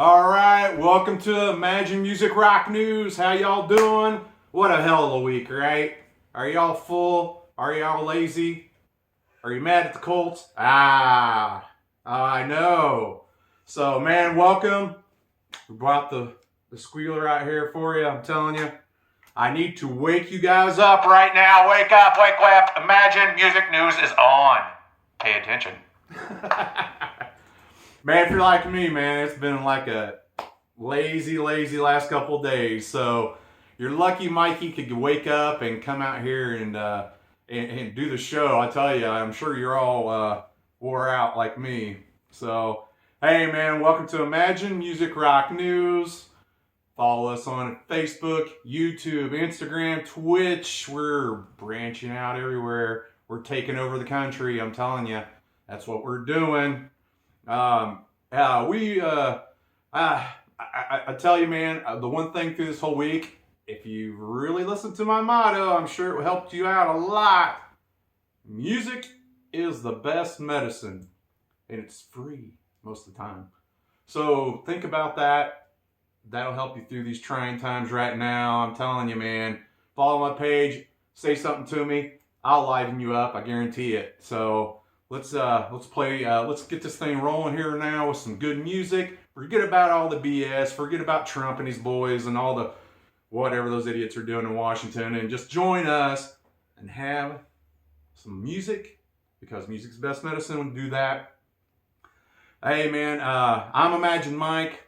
All right, welcome to Imagine Music Rock News. How y'all doing? What a hell of a week, right? Are y'all full? Are y'all lazy? Are you mad at the Colts? I know. So, man, welcome. We brought the squealer out here for you. I'm telling you, I need to wake you guys up right now. Wake up, wake up. Imagine Music News is on. Pay attention. Man, if you're like me, man, it's been like a lazy last couple of days. So you're lucky Mikey could wake up and come out here and do the show. I tell you, I'm sure you're all wore out like me. So, hey, man, welcome to Imagine Music Rock News. Follow us on Facebook, YouTube, Instagram, Twitch. We're branching out everywhere. We're taking over the country. I'm telling you, that's what we're doing. Um, I tell you, man, the one thing through this whole week, if you really listen to my motto, I'm sure it helped you out a lot. Music is the best medicine, and it's free most of the time. So think about that. That'll help you through these trying times right now. I'm telling you, man. Follow my page. Say something to me. I'll liven you up. I guarantee it. So let's play. Let's get this thing rolling here now with some good music. Forget about all the BS. Forget about Trump and his boys and all the whatever those idiots are doing in Washington, and just join us and have some music, because music's the best medicine. We'll do that. Hey, man, I'm Imagine Mike.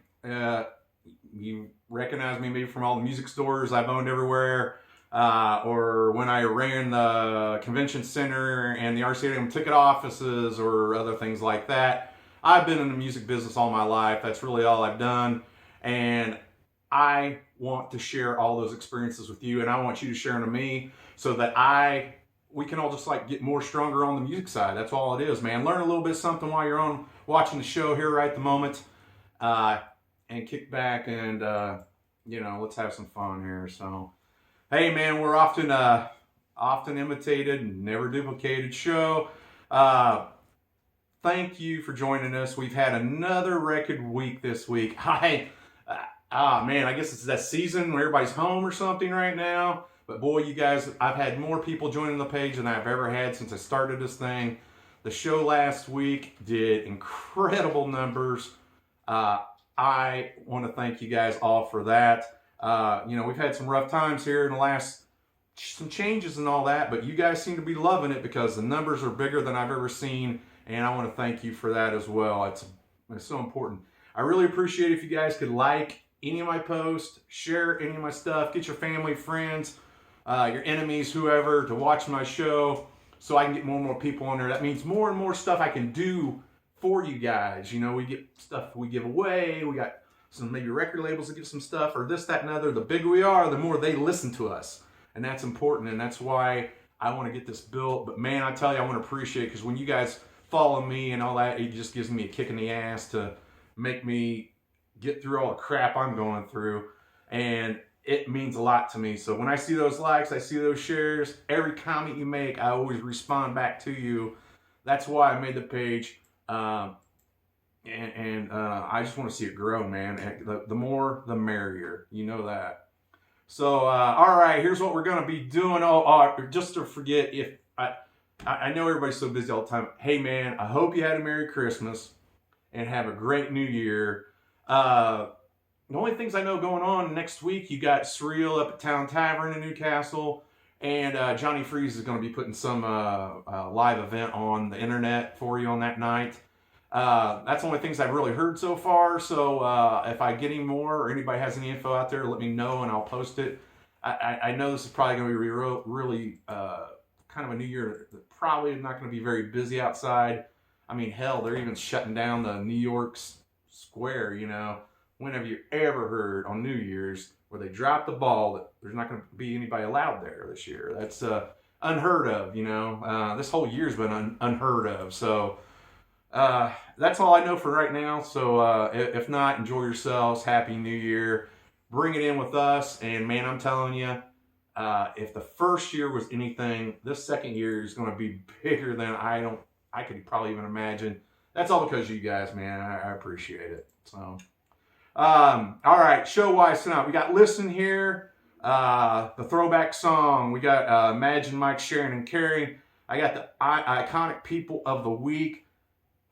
You recognize me maybe from all the music stores I've owned everywhere, or when I ran the convention center and the RCA ticket offices or other things like that. I've been in the music business all my life. That's really all I've done. And I want to share all those experiences with you, and I want you to share them to me so that we can all just like get more stronger on the music side. That's all it is, man. Learn a little bit something while you're on watching the show here right at the moment. And kick back and, let's have some fun here. So, hey, man, we're often imitated, never duplicated show. Thank you for joining us. We've had another record week this week. Man, I guess it's that season where everybody's home or something right now. But boy, you guys, I've had more people joining the page than I've ever had since I started this thing. The show last week did incredible numbers. I want to thank you guys all for that. We've had some rough times here in the last, some changes and all that, but you guys seem to be loving it because the numbers are bigger than I've ever seen, and I want to thank you for that as well. It's so important. I really appreciate if you guys could like any of my posts, share any of my stuff, get your family, friends, your enemies, whoever, to watch my show so I can get more and more people on there. That means more and more stuff I can do for you guys. We get stuff we give away. We got some maybe record labels that give some stuff or this, that, and other. The bigger we are, the more they listen to us. And that's important. And that's why I want to get this built. But man, I tell you, I want to appreciate it, because when you guys follow me and all that, it just gives me a kick in the ass to make me get through all the crap I'm going through. And it means a lot to me. So when I see those likes, I see those shares, every comment you make, I always respond back to you. That's why I made the page. I just want to see it grow, man. The more, the merrier. You know that. So, all right, here's what we're going to be doing. Just to forget, if I know everybody's so busy all the time. Hey, man, I hope you had a Merry Christmas and have a great New Year. The only things I know going on next week, you got Surreal up at Town Tavern in Newcastle, and Johnny Freeze is going to be putting some live event on the internet for you on that night. That's the only things I've really heard so far. So if I get any more or anybody has any info out there, let me know and I'll post it. I know this is probably going to be really kind of a new year. Probably not going to be very busy outside. I mean, hell, they're even shutting down the New York's Square. When have you ever heard on New Year's where they dropped the ball that there's not going to be anybody allowed there this year? That's unheard of. This whole year's been unheard of. So. That's all I know for right now. So if not, enjoy yourselves. Happy New Year. Bring it in with us. And man, I'm telling you, if the first year was anything, this second year is going to be bigger than I could probably even imagine. That's all because of you guys, man. I appreciate it. So, All right, show-wise tonight, we got Listen Here, the throwback song. We got Imagine Mike, Sharon, and Carrie. I got the iconic people of the week.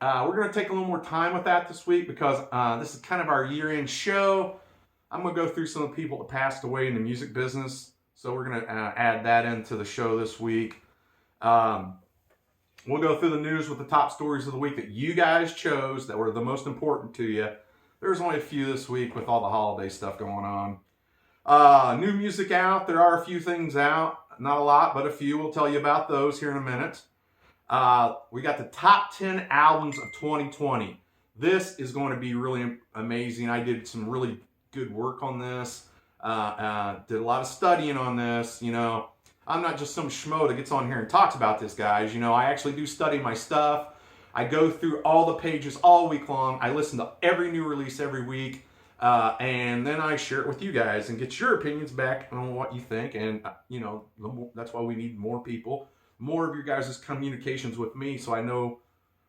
We're going to take a little more time with that this week because this is kind of our year-end show. I'm going to go through some of the people that passed away in the music business. So we're going to add that into the show this week. We'll go through the news with the top stories of the week that you guys chose that were the most important to you. There's only a few this week with all the holiday stuff going on. New music out. There are a few things out. Not a lot, but a few. We'll tell you about those here in a minute. We got the top 10 albums of 2020. This is going to be really amazing. I did some really good work on this. Did a lot of studying on this. You know, I'm not just some schmo that gets on here and talks about this, guys. You know, I actually do study my stuff. I go through all the pages all week long. I listen to every new release every week. And then I share it with you guys and get your opinions back on what you think. And, you know, that's why we need more people. More of your guys' communications with me so I know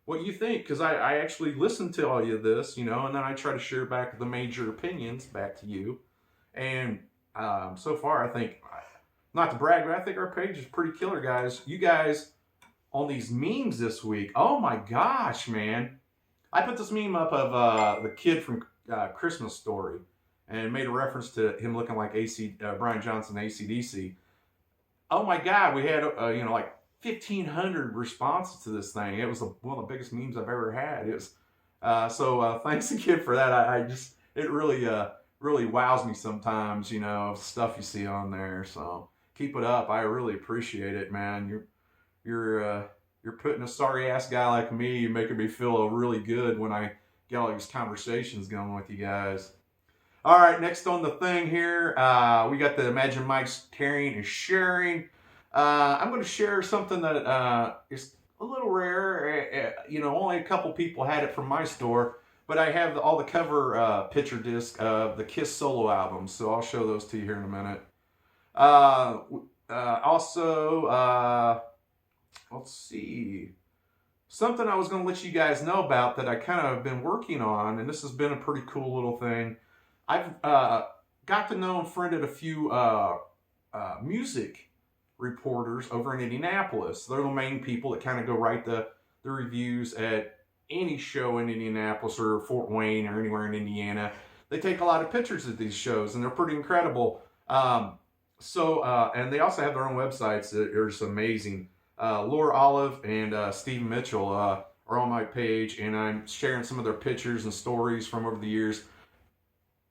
what you think. Because I actually listen to all of this, you know, and then I try to share back the major opinions back to you. And so far, I think, not to brag, but I think our page is pretty killer, guys. You guys on these memes this week. Oh my gosh, man. I put this meme up of the kid from Christmas Story and made a reference to him looking like Brian Johnson, AC/DC. Oh my God, we had, you know, like 1,500 responses to this thing. It was one of the biggest memes I've ever had. It was, so thanks again for that. I just, it really, really wows me sometimes, you know, stuff you see on there. So keep it up. I really appreciate it, man. You're putting a sorry ass guy like me. You're making me feel really good when I get all these conversations going with you guys. All right, next on the thing here, we got the Imagine Mike's carrying and sharing. I'm going to share something that is a little rare. You know, only a couple people had it from my store, but I have all the cover picture disc of the Kiss solo albums, so I'll show those to you here in a minute. Also, let's see. Something I was going to let you guys know about that I kind of have been working on, and this has been a pretty cool little thing. I've got to know and friended a few music reporters over in Indianapolis. They're the main people that kind of go write the reviews at any show in Indianapolis or Fort Wayne or anywhere in Indiana. They take a lot of pictures of these shows, and they're pretty incredible. And they also have their own websites that are just amazing. Laura Olive and Steve Mitchell are on my page, and I'm sharing some of their pictures and stories from over the years.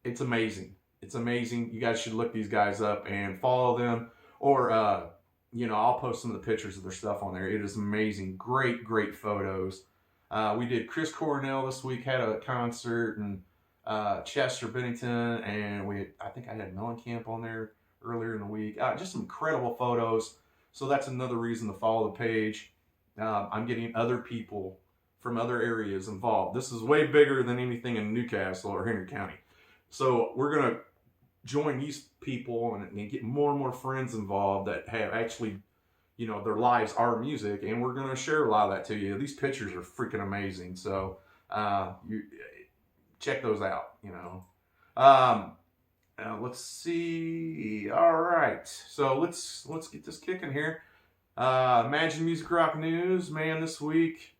It's amazing. It's amazing. You guys should look these guys up and follow them. Or, you know, I'll post some of the pictures of their stuff on there. It is amazing. Great, great photos. We did Chris Cornell this week, had a concert, and Chester Bennington, and I think I had Mellencamp on there earlier in the week. Just some incredible photos. So that's another reason to follow the page. I'm getting other people from other areas involved. This is way bigger than anything in Newcastle or Henry County. So we're going to join these people and get more and more friends involved that have actually, you know, their lives are music. And we're going to share a lot of that to you. These pictures are freaking amazing. So you check those out, you know. Let's see. All right. So let's get this kicking here. Imagine Music Rock News, man, this week.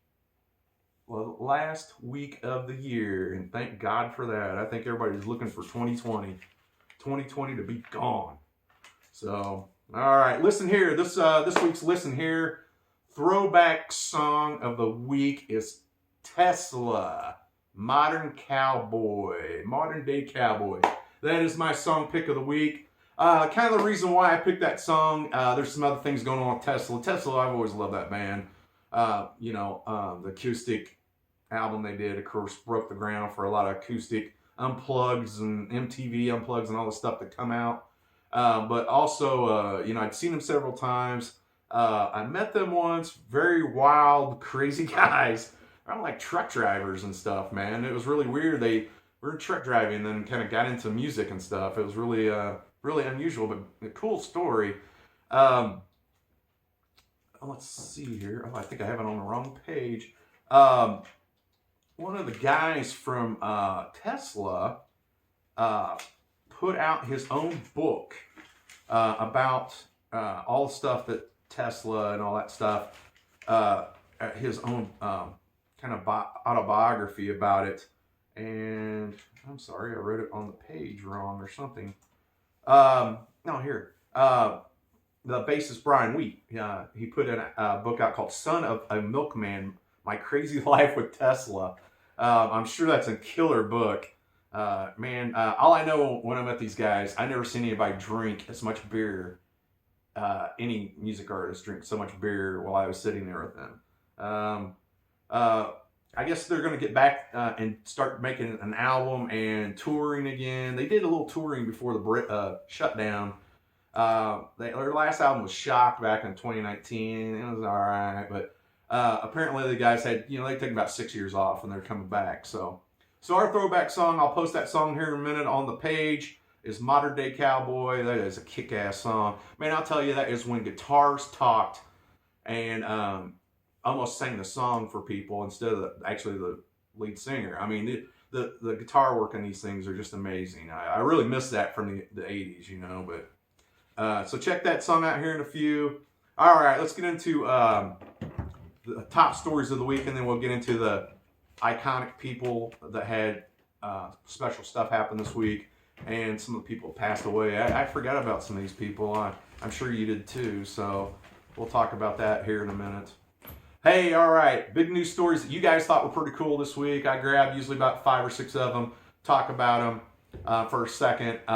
Well, last week of the year, and thank God for that. I think everybody's looking for 2020 to be gone. So, all right, listen here. This week's Listen Here throwback song of the week is Tesla, Modern Day Cowboy. That is my song pick of the week. Kind of the reason why I picked that song. There's some other things going on with Tesla. I've always loved that band. You know, the acoustic album they did, of course, broke the ground for a lot of acoustic unplugs and MTV unplugs and all the stuff that come out. But also, you know, I'd seen them several times. I met them once. Very wild, crazy guys. I'm like truck drivers and stuff, man. It was really weird. They were truck driving and then kind of got into music and stuff. It was really, really unusual, but a cool story. Let's see here. Oh, I think I have it on the wrong page. One of the guys from Tesla put out his own book about all the stuff that Tesla and all that stuff, his own kind of autobiography about it. And I'm sorry, I wrote it on the page wrong or something. No, here. The bassist Brian Wheat, he put a book out called Son of a Milkman, My Crazy Life with Tesla. I'm sure that's a killer book. Man, all I know when I'm at these guys, I never seen anybody drink as much beer. Any music artist drink so much beer while I was sitting there with them. I guess they're going to get back and start making an album and touring again. They did a little touring before the shutdown. Their last album was Shock back in 2019. It was all right, but apparently the guys had, they took about 6 years off and they're coming back. So our throwback song, I'll post that song here in a minute on the page, is Modern Day Cowboy. That is a kick-ass song. Man, I'll tell you, that is when guitars talked and almost sang the song for people instead of actually the lead singer. I mean, the guitar work on these things are just amazing. I really miss that from the 80s, but so check that song out here in a few. All right, let's get into the top stories of the week, and then we'll get into the iconic people that had special stuff happen this week, and some of the people passed away. I forgot about some of these people. I'm sure you did too, so we'll talk about that here in a minute. Hey, all right, big news stories that you guys thought were pretty cool this week. I grabbed usually about 5 or 6 of them, talk about them for a second. It's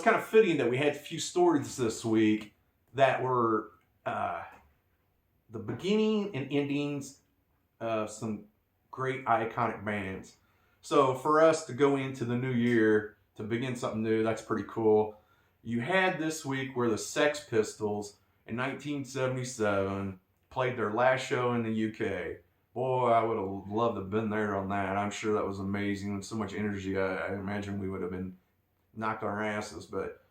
kind of fitting that we had a few stories this week that were the beginning and endings of some great iconic bands. So for us to go into the new year, to begin something new, that's pretty cool. You had this week where the Sex Pistols in 1977 played their last show in the UK. Boy, I would have loved to have been there on that. I'm sure that was amazing and so much energy. I imagine we would have been knocked on our asses. But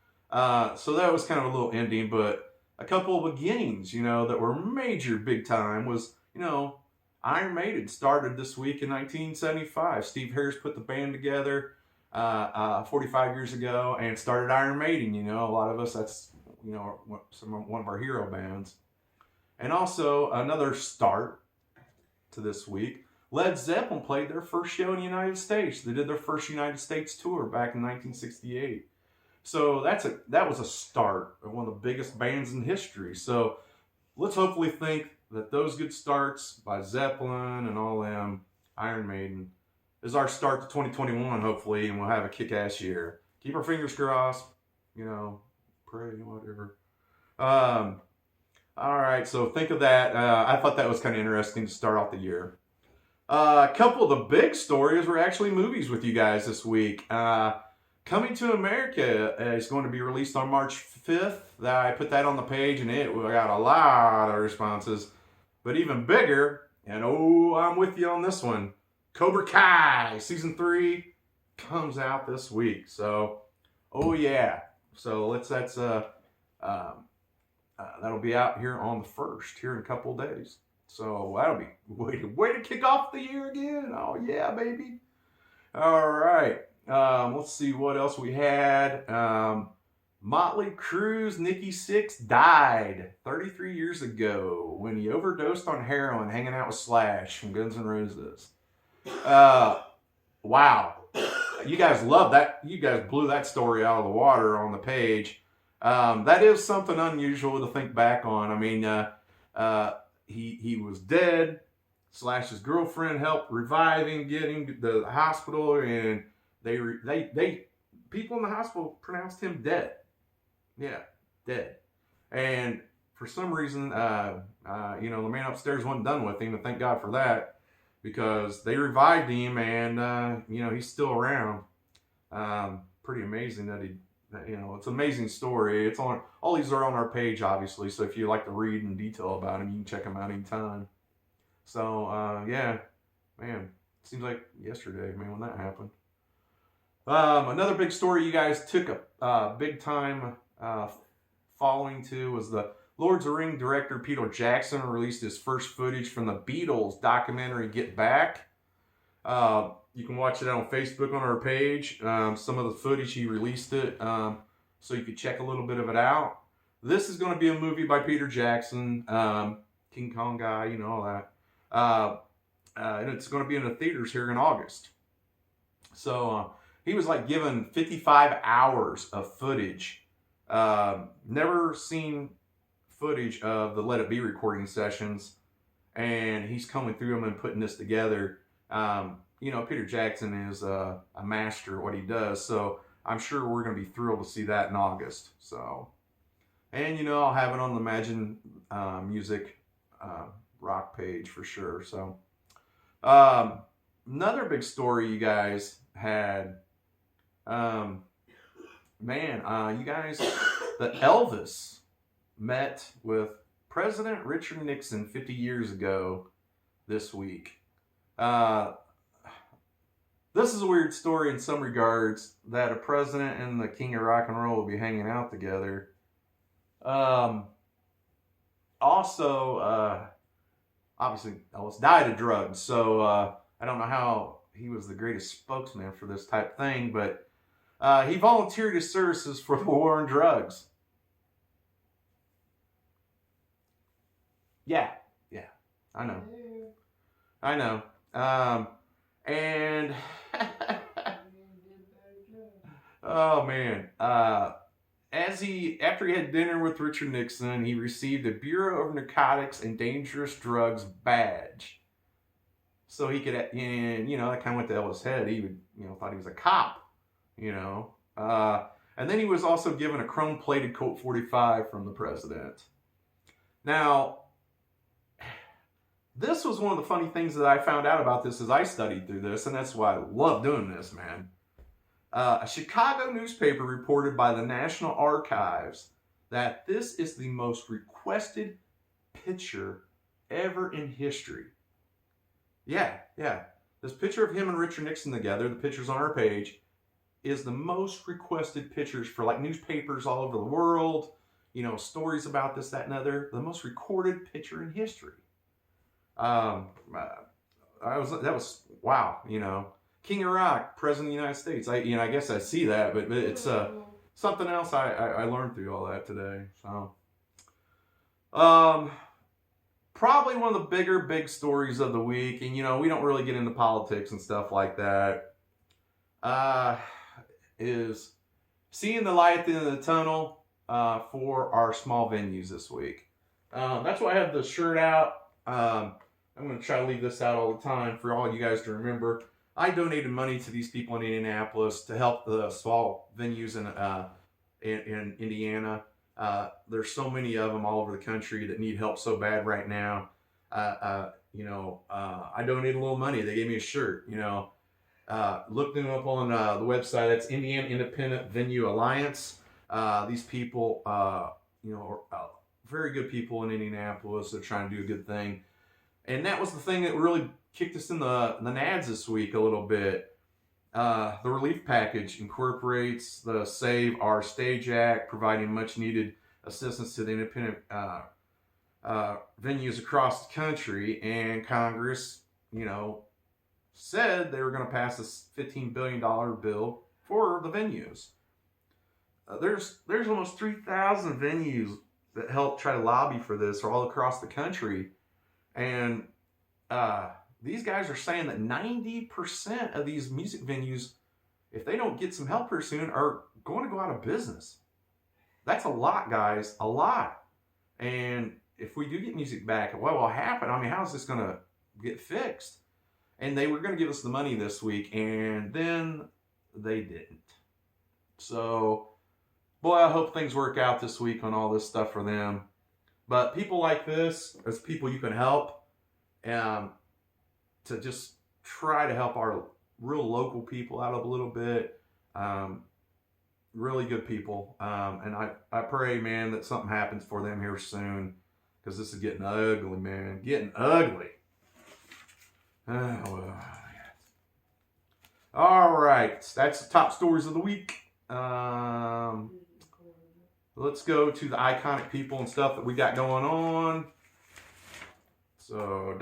so that was kind of a little ending, but a couple of beginnings, that were major big time was, Iron Maiden started this week in 1975. Steve Harris put the band together 45 years ago and started Iron Maiden. A lot of us, that's one of our hero bands. And also another start to this week, Led Zeppelin played their first show in the United States. They did their first United States tour back in 1968. So that was a start of one of the biggest bands in history. So let's hopefully think that those good starts by Zeppelin and all them, Iron Maiden, is our start to 2021, hopefully, and we'll have a kick-ass year. Keep our fingers crossed, pray, whatever. All right, so think of that. I thought that was kind of interesting to start off the year. A couple of the big stories were actually movies with you guys this week. Coming to America is going to be released on March 5th. I put that on the page, and it got a lot of responses. But even bigger, and I'm with you on this one, Cobra Kai Season 3 comes out this week. So, yeah. So that'll be out here on the 1st, here in a couple of days. So that'll be way to kick off the year again. Oh yeah, baby. All right. Let's see what else we had. Motley Crue's Nikki Sixx died 33 years ago when he overdosed on heroin hanging out with Slash from Guns N' Roses. Wow. You guys love that. You guys blew that story out of the water on the page. That is something unusual to think back on. I mean, he was dead. Slash's girlfriend helped revive him, get him to the hospital, and they people in the hospital pronounced him dead. Yeah, dead. And for some reason, the man upstairs wasn't done with him, and thank God for that, because they revived him, and he's still around. Pretty amazing that it's an amazing story. It's on, all these are on our page, obviously, so if you like to read in detail about him, you can check them out anytime. So, yeah, man, seems like yesterday, man, when that happened. Another big story you guys took a big time following to was the Lord of the Rings director Peter Jackson released his first footage from the Beatles documentary Get Back. You can watch it on Facebook on our page. Some of the footage, he released it, so you could check a little bit of it out. This is going to be a movie by Peter Jackson, King Kong guy, you know, all that. And it's going to be in the theaters here in August. So he was like given 55 hours of footage. Never seen footage of the Let It Be recording sessions, and he's coming through them and putting this together. You know, Peter Jackson is a master at what he does, so I'm sure we're going to be thrilled to see that in August. So, and you know, I'll have it on the Imagine Music rock page for sure. So, another big story you guys had, you guys, the Elvis met with President Richard Nixon 50 years ago this week. This is a weird story in some regards, that a president and the king of rock and roll will be hanging out together. Also, obviously Elvis died of drugs, so I don't know how he was the greatest spokesman for this type thing, but he volunteered his services for the war on drugs. Yeah, I know. And oh man, after he had dinner with Richard Nixon, he received a Bureau of Narcotics and Dangerous Drugs badge. So he could, and you know, that kind of went to Elvis' head. He would, you know, thought he was a cop, you know. And then he was also given a chrome-plated Colt 45 from the president. Now, this was one of the funny things that I found out about this as I studied through this, and that's why I love doing this, man. A Chicago newspaper reported by the National Archives that this is the most requested picture ever in history. Yeah. This picture of him and Richard Nixon together, the picture's on our page, is the most requested pictures for like newspapers all over the world, you know, stories about this, that, and other. The most recorded picture in history. That was wow, you know. King of Rock, President of the United States. I guess I see that, but it's something else I learned through all that today. So, probably one of the big stories of the week, and you know, we don't really get into politics and stuff like that, is seeing the light at the end of the tunnel for our small venues this week. That's why I have the shirt out. I'm going to try to leave this out all the time for all you guys to remember. I donated money to these people in Indianapolis to help the small venues in Indiana. There's so many of them all over the country that need help so bad right now. I donated a little money. They gave me a shirt. You know, look them up on the website. That's Indiana Independent Venue Alliance. These people, are very good people in Indianapolis. They're trying to do a good thing. And that was the thing that really kicked us in the nads this week a little bit. The relief package incorporates the Save Our Stage Act, providing much needed assistance to the independent venues across the country. And Congress, said they were going to pass this $15 billion bill for the venues. There's almost 3,000 venues that help try to lobby for this all across the country. And these guys are saying that 90% of these music venues, if they don't get some help here soon, are going to go out of business. That's a lot, guys. A lot. And if we do get music back, what will happen? I mean, how is this going to get fixed? And they were going to give us the money this week, and then they didn't. So, boy, I hope things work out this week on all this stuff for them. But people like this, as people you can help, to just try to help our real local people out a little bit. Really good people. And I pray, man, that something happens for them here soon, because this is getting ugly, man. Getting ugly. All right. That's the top stories of the week. Let's go to the iconic people and stuff that we got going on. So,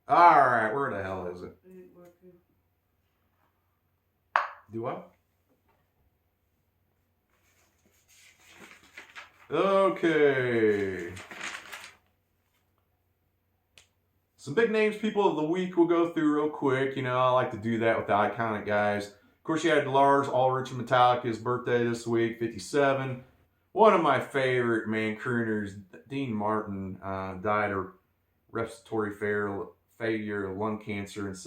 All right, where the hell is it? Do I? Okay. Some big names, people of the week we'll go through real quick. You know, I like to do that with the iconic guys. Of course, you had Lars Ulrich of Metallica's birthday this week, 57. One of my favorite, man, crooners, Dean Martin, died of respiratory failure, lung cancer, and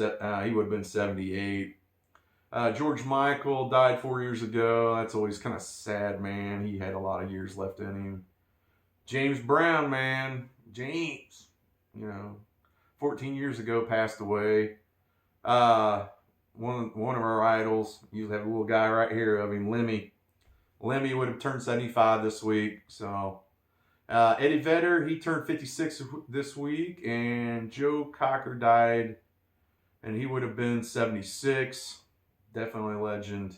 he would have been 78. George Michael died 4 years ago. That's always kind of sad, man. He had a lot of years left in him. James Brown, man. James, you know, 14 years ago passed away. One of our idols, you have a little guy right here of him, Lemmy. Lemmy would have turned 75 this week. So Eddie Vedder, he turned 56 this week, and Joe Cocker died, and he would have been 76. Definitely a legend.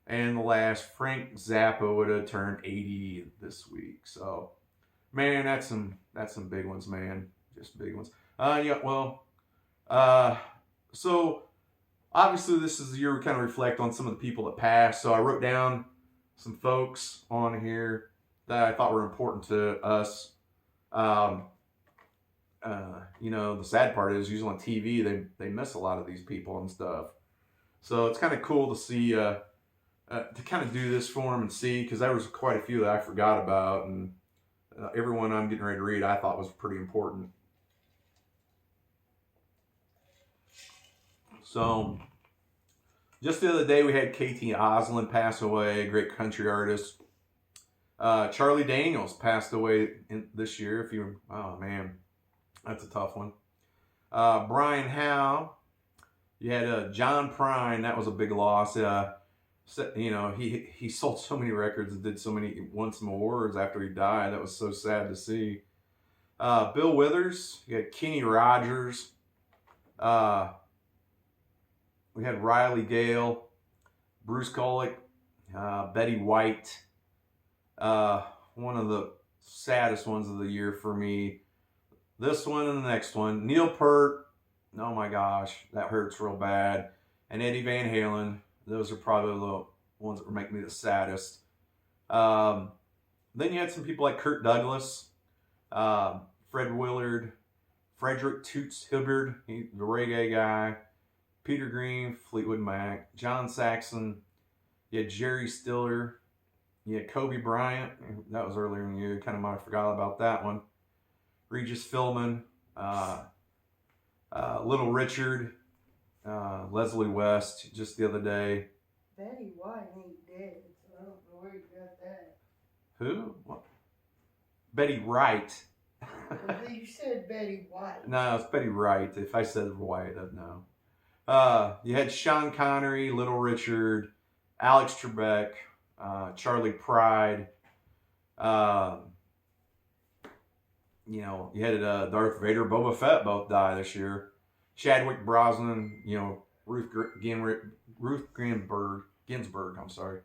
And the last, Frank Zappa, would have turned 80 this week. So, man, that's some big ones, man. Just big ones. So obviously this is the year we kind of reflect on some of the people that passed. So I wrote down some folks on here that I thought were important to us. You know, the sad part is usually on TV they miss a lot of these people and stuff. So it's kind of cool to see to kind of do this for them and see, because there was quite a few that I forgot about, and everyone I'm getting ready to read I thought was pretty important. So, just the other day we had KT Oslin pass away, a great country artist. Charlie Daniels passed away this year. Oh man, that's a tough one. Brian Howe. You had John Prine. That was a big loss. You know, he sold so many records and won some awards after he died. That was so sad to see. Bill Withers. You had Kenny Rogers. We had Riley Gale, Bruce Kulick, Betty White. One of the saddest ones of the year for me. This one and the next one. Neil Peart. Oh my gosh, that hurts real bad. And Eddie Van Halen. Those are probably the ones that were making me the saddest. Then you had some people like Kirk Douglas, Fred Willard, Frederick Toots Hibbard, the reggae guy, Peter Green, Fleetwood Mac, John Saxon. You had Jerry Stiller. You had Kobe Bryant. That was earlier in the year. Kind of might have forgot about that one. Regis Philbin, Little Richard, Leslie West, just the other day. Betty White ain't dead, so I don't know where you got that. Who? What? Betty Wright. You said Betty White. No, it's Betty Wright. If I said White, I'd know. You had Sean Connery, Little Richard, Alex Trebek, Charlie Pride. You know, you had Darth Vader, Boba Fett both die this year. Chadwick Boseman, you know, Ruth Ginsburg, I'm sorry.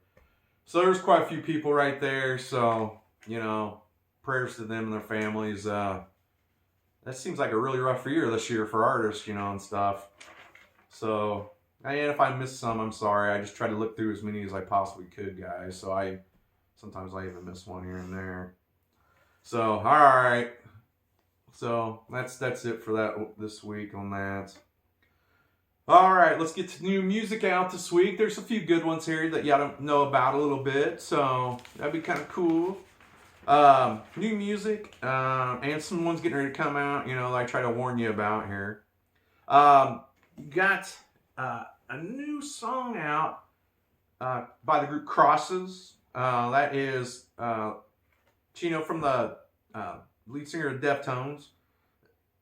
So there's quite a few people right there. So, you know, prayers to them and their families. That seems like a really rough year this year for artists, you know, and stuff. So, and if I missed some, I'm sorry. I just try to look through as many as I possibly could, guys. So sometimes I even miss one here and there. So, all right. So that's it for this week on that. All right, let's get to new music out this week. There's a few good ones here that y'all don't know about a little bit, so that'd be kind of cool. New music, and some ones getting ready to come out, you know, that I try to warn you about here. You got a new song out by the group Crosses. That is Chino from the lead singer of Deftones.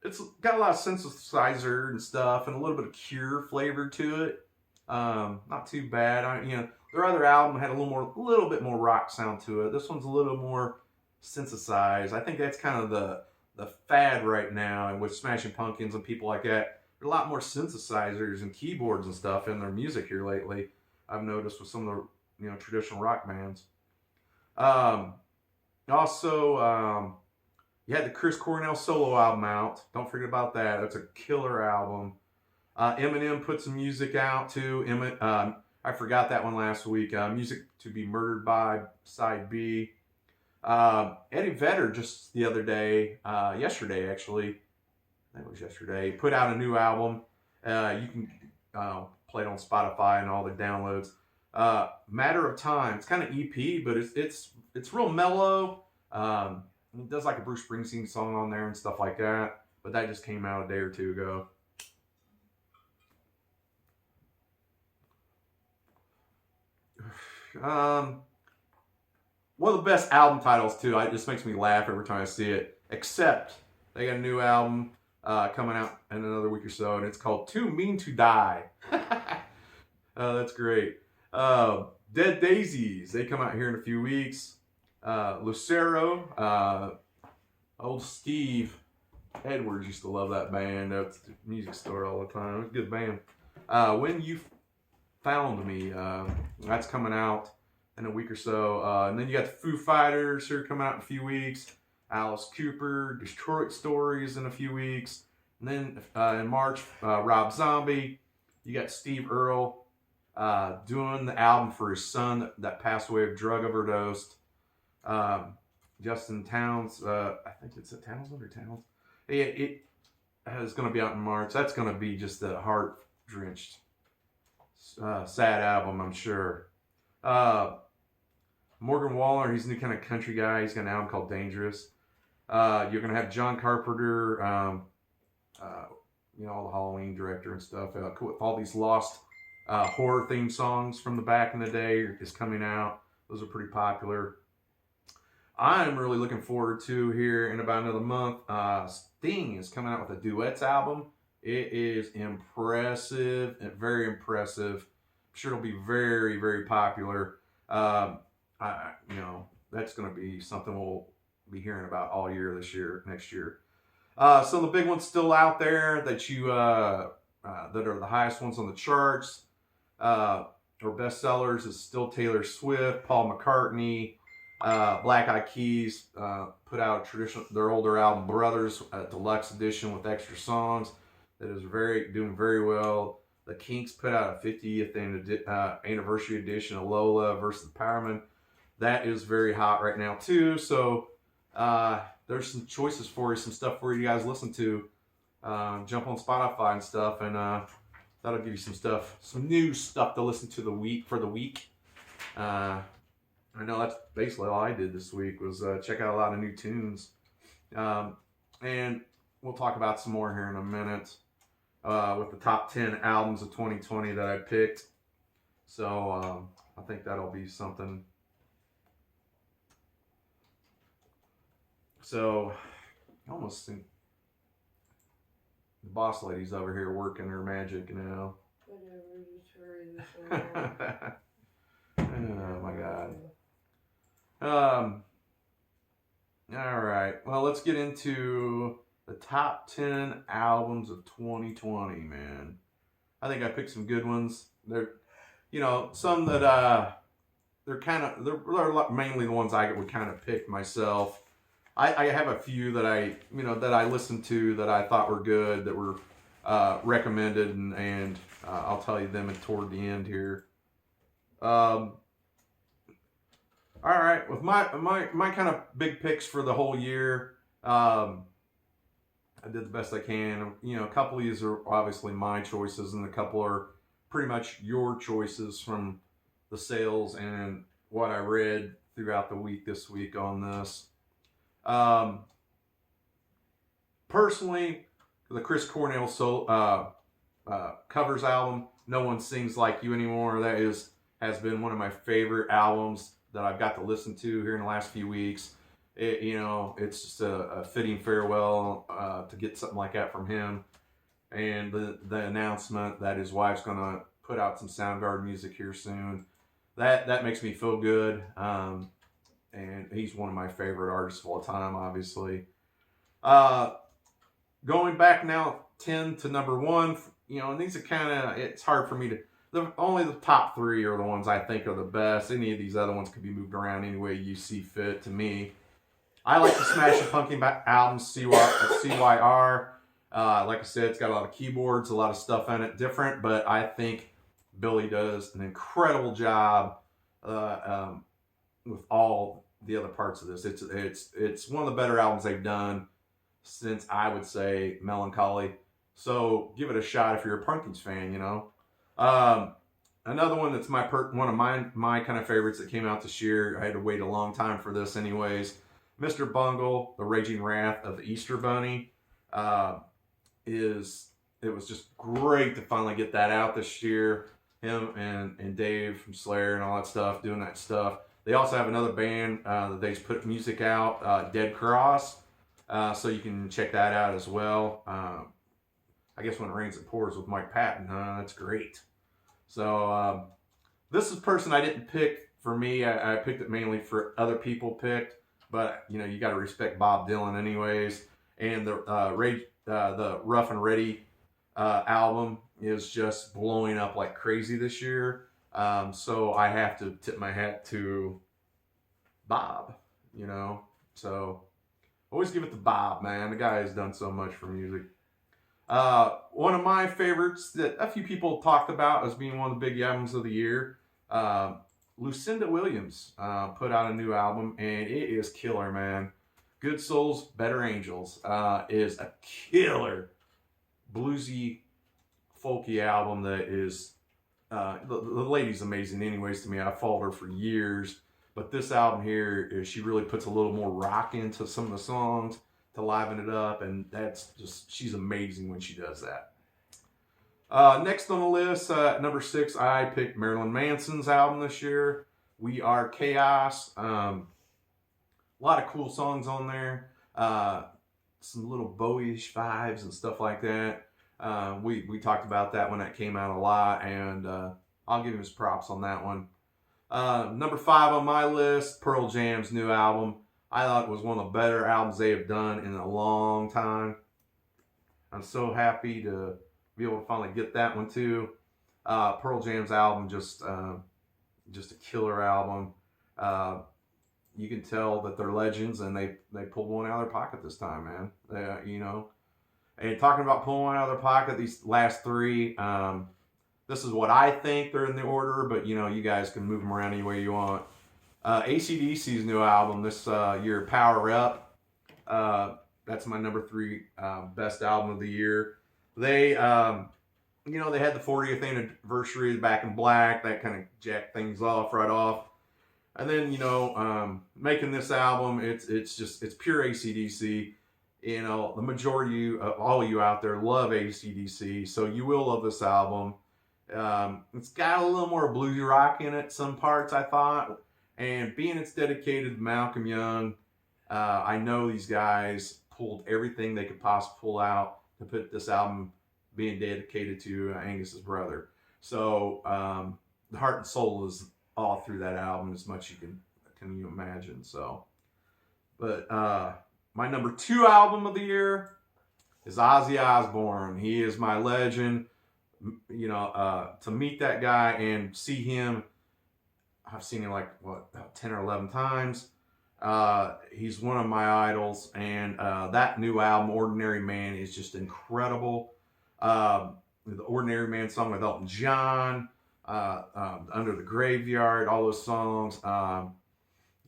It's got a lot of synthesizer and stuff, and a little bit of Cure flavor to it. Not too bad. You know, their other album had a little bit more rock sound to it. This one's a little more synthesized. I think that's kind of the fad right now, and with Smashing Pumpkins and people like that, there's a lot more synthesizers and keyboards and stuff in their music here lately. I've noticed with some of the traditional rock bands. Also, you had the Chris Cornell solo album out. Don't forget about that. That's a killer album. Eminem put some music out too. I forgot that one last week. Music to Be Murdered By, side B. Eddie Vedder just the other day, yesterday actually, I think it was yesterday, put out a new album. You can play it on Spotify and all the downloads. Matter of Time. It's kind of EP, but it's real mellow. He does like a Bruce Springsteen song on there and stuff like that. But that just came out a day or two ago. One of the best album titles too. It just makes me laugh every time I see it. Except they got a new album coming out in another week or so, and it's called Too Mean to Die. That's great. Dead Daisies. They come out here in a few weeks. Lucero. Old Steve Edwards used to love that band at the music store all the time. It was a good band. When You Found Me. That's coming out in a week or so. And then you got the Foo Fighters who are coming out in a few weeks. Alice Cooper, Detroit Stories in a few weeks. And then in March, Rob Zombie. You got Steve Earle doing the album for his son that passed away of drug overdose. Justin Towns, I think it's Townsend or Towns. It is going to be out in March. That's going to be just a heart-drenched, sad album, I'm sure. Morgan Wallen, he's a new kind of country guy. He's got an album called Dangerous. You're going to have John Carpenter, all the Halloween director and stuff. All these lost horror theme songs from the back in the day is coming out. Those are pretty popular. I'm really looking forward to here in about another month. Sting is coming out with a duets album. It is impressive and very impressive. I'm sure it'll be very, very popular. That's going to be something we'll be hearing about all year next year. Some of the big ones still out there that that are the highest ones on the charts or bestsellers is still Taylor Swift, Paul McCartney, Black Eyed Peas put out their older album Brothers, a deluxe edition with extra songs that is doing very well. The Kinks put out a 50th anniversary edition of Lola versus the Powermen. That is very hot right now too. So there's some choices for you, some stuff for you guys to listen to. Jump on Spotify and stuff, and that'll give you some new stuff to listen to for the week. I know that's basically all I did this week was check out a lot of new tunes. And we'll talk about some more here in a minute with the top 10 albums of 2020 that I picked. So I think that'll be something. So I almost think the boss lady's over here working her magic now. Whatever, just hurry this along. Oh my God. All right. Well, let's get into the top 10 albums of 2020, man. I think I picked some good ones. They're, some that they're mainly the ones I would kind of pick myself. I have a few that I listened to that I thought were good, that were recommended, and I'll tell you them toward the end here. All right, with my kind of big picks for the whole year, I did the best I can. A couple of these are obviously my choices, and a couple are pretty much your choices from the sales and what I read throughout the week this week on this. Personally, the Chris Cornell covers album, No One Sings Like You Anymore, that has been one of my favorite albums that I've got to listen to here in the last few weeks. It's just a fitting farewell to get something like that from him. And the announcement that his wife's going to put out some Soundgarden music here soon, that makes me feel good. And he's one of my favorite artists of all time, obviously. Going back now 10 to number 1, and these are it's hard for me to, only the top 3 are the ones I think are the best. Any of these other ones could be moved around any way you see fit to me. I like the Smashing Pumpkin album, CYR. Like I said, it's got a lot of keyboards, a lot of stuff in it, different, but I think Billy does an incredible job uh, um, with all the other parts of this. It's one of the better albums they've done since, I would say, Melancholy. So give it a shot if you're a Pumpkins fan. Um, Another one that's one of my kind of favorites that came out this year. I had to wait a long time for this, anyways. Mr. Bungle, The Raging Wrath of the Easter Bunny, uh, is it was just great to finally get that out this year. Him and Dave from Slayer and all that stuff doing that stuff. They also have another band that they just put music out, Dead Cross. So you can check that out as well. I guess When It Rains It Pours with Mike Patton. That's great. So this is a person I didn't pick for me. I picked it mainly for other people picked. But you got to respect Bob Dylan anyways. And the Rough and Ready album is just blowing up like crazy this year. So I have to tip my hat to Bob. So always give it to Bob, man. The guy has done so much for music. One of my favorites that a few people talked about as being one of the big albums of the year, Lucinda Williams put out a new album, and it is killer, man. Good Souls, Better Angels is a killer bluesy, folky album that is, the lady's amazing anyways to me. I've followed her for years. But this album here, she really puts a little more rock into some of the songs to liven it up, and she's amazing when she does that. Next on the list, number 6, I picked Marilyn Manson's album this year, We Are Chaos. A lot of cool songs on there. Some little Bowie-ish vibes and stuff like that. We talked about that when that came out a lot, and I'll give him his props on that one. Number 5 on my list, Pearl Jam's new album. I thought it was one of the better albums they have done in a long time. I'm so happy to be able to finally get that one too. Pearl Jam's album, just a killer album. You can tell that they're legends, and they pulled one out of their pocket this time, man. And talking about pulling one out of their pocket, these last 3, this is what I think they're in the order, but you guys can move them around any way you want. AC/DC's new album this year, Power Up. That's my number 3 best album of the year. They, they had the 40th anniversary of Back in Black. That kind of jacked things off right off. And then, making this album, it's pure AC/DC. The majority of all you out there love AC/DC, so you will love this album. It's got a little more bluesy rock in it, some parts I thought. And being it's dedicated to Malcolm Young, I know these guys pulled everything they could possibly pull out to put this album being dedicated to Angus's brother. So the heart and soul is all through that album as much can you imagine. So, but my number 2 album of the year is Ozzy Osbourne. He is my legend. To meet that guy and see him, I've seen him like about 10 or 11 times. He's one of my idols, and that new album, Ordinary Man, is just incredible. The Ordinary Man song with Elton John, Under the Graveyard, all those songs,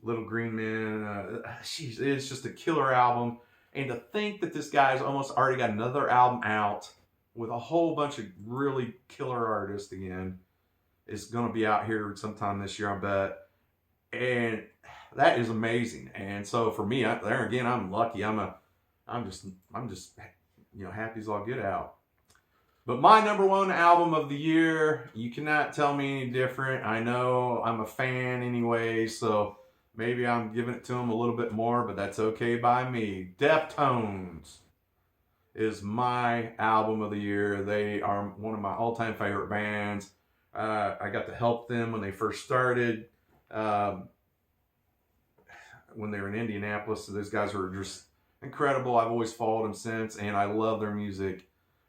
Little Green Man, it's just a killer album. And to think that this guy's almost already got another album out with a whole bunch of really killer artists again, is going to be out here sometime this year, I bet. And that is amazing. And so for me, there again, I'm lucky. I'm just happy as all get out. But my number 1 album of the year, you cannot tell me any different. I know I'm a fan anyway, so maybe I'm giving it to them a little bit more, but that's okay by me. Deftones is my album of the year. They are one of my all-time favorite bands. I got to help them when they first started, when they were in Indianapolis. So those guys were just incredible. I've always followed them since, and I love their music.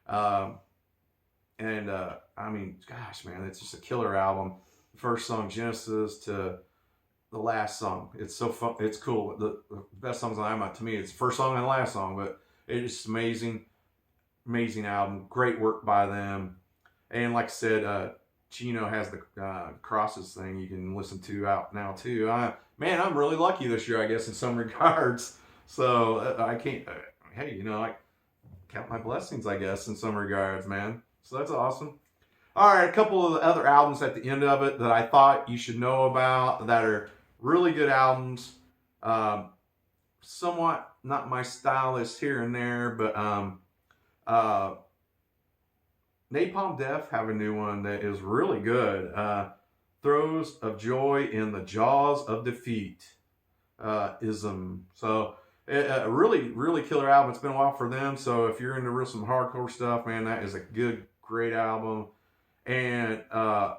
I mean, gosh, man, it's just a killer album. The first song, Genesis, to the last song. It's so fun. It's cool. The best songs on the album to me, it's the first song and the last song, but it is amazing, amazing album. Great work by them. And like I said, Chino has the Crosses thing you can listen to out now too. Man, I'm really lucky this year, I guess, in some regards. So I can't. Hey, you know, I count my blessings, I guess, in some regards, man. So that's awesome. All right, a couple of the other albums at the end of it that I thought you should know about that are really good albums. Somewhat not my stylist here and there, but Napalm Death have a new one that is really good. Throes of Joy in the Jaws of Defeat. Ism. So a really, really killer album. It's been a while for them. So if you're into some hardcore stuff, man, that is a great album. And a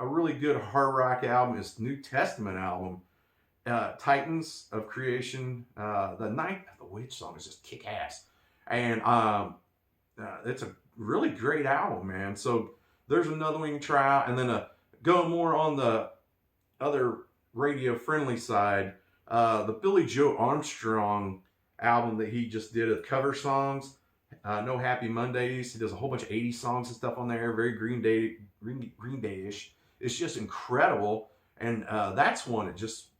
really good hard rock album is New Testament album. Titans of Creation. The Night of the Witch song is just kick ass. And it's a really great album, man. So there's another one you can try out. And then go more on the other radio friendly side. The Billy Joe Armstrong album that he just did of cover songs. No Happy Mondays. He does a whole bunch of 80s songs and stuff on there. Very Green Day-ish. It's just incredible. And that's one that just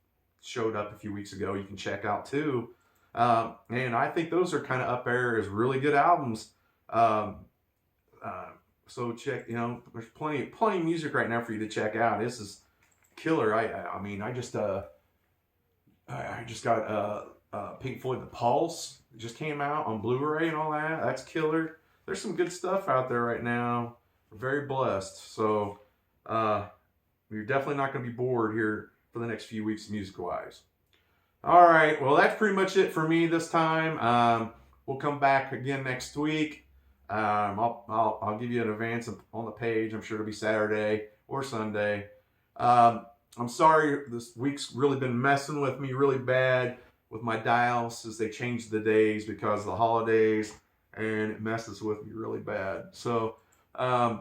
showed up a few weeks ago. You can check out too. And I think those are kind of up there as really good albums. So check, you know, there's plenty of music right now for you to check out. This is killer. I mean, I just got Pink Floyd The Pulse. It just came out on Blu-ray and all that. That's killer. There's some good stuff out there right now. We're very blessed. So you're definitely not going to be bored here for the next few weeks music-wise. All right. Well, that's pretty much it for me this time. We'll come back again next week. I'll give you an advance on the page. I'm sure it'll be Saturday or Sunday. I'm sorry, this week's really been messing with me really bad with my dialysis. They changed the days because of the holidays, and it messes with me really bad. So I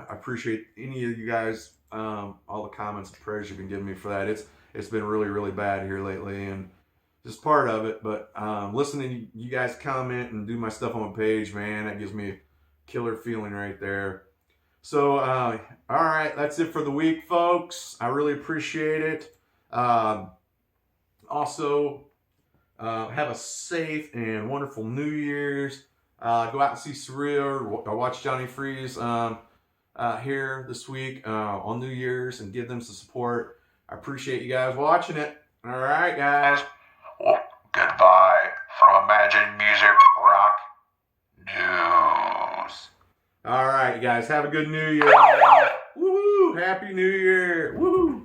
appreciate any of you guys, all the comments and prayers you've been giving me for that. It's been really, really bad here lately, and just part of it. But listening to you guys comment and do my stuff on my page, man, that gives me a killer feeling right there. So, all right, that's it for the week, folks. I really appreciate it. Also, have a safe and wonderful New Year's. Go out and see Surreal or watch Johnny Freeze here this week on New Year's and give them some support. I appreciate you guys watching it. All right, guys. Well, goodbye from Imagine Music Rock News. All right, you guys. Have a good New Year. Woohoo! Happy New Year. Woohoo!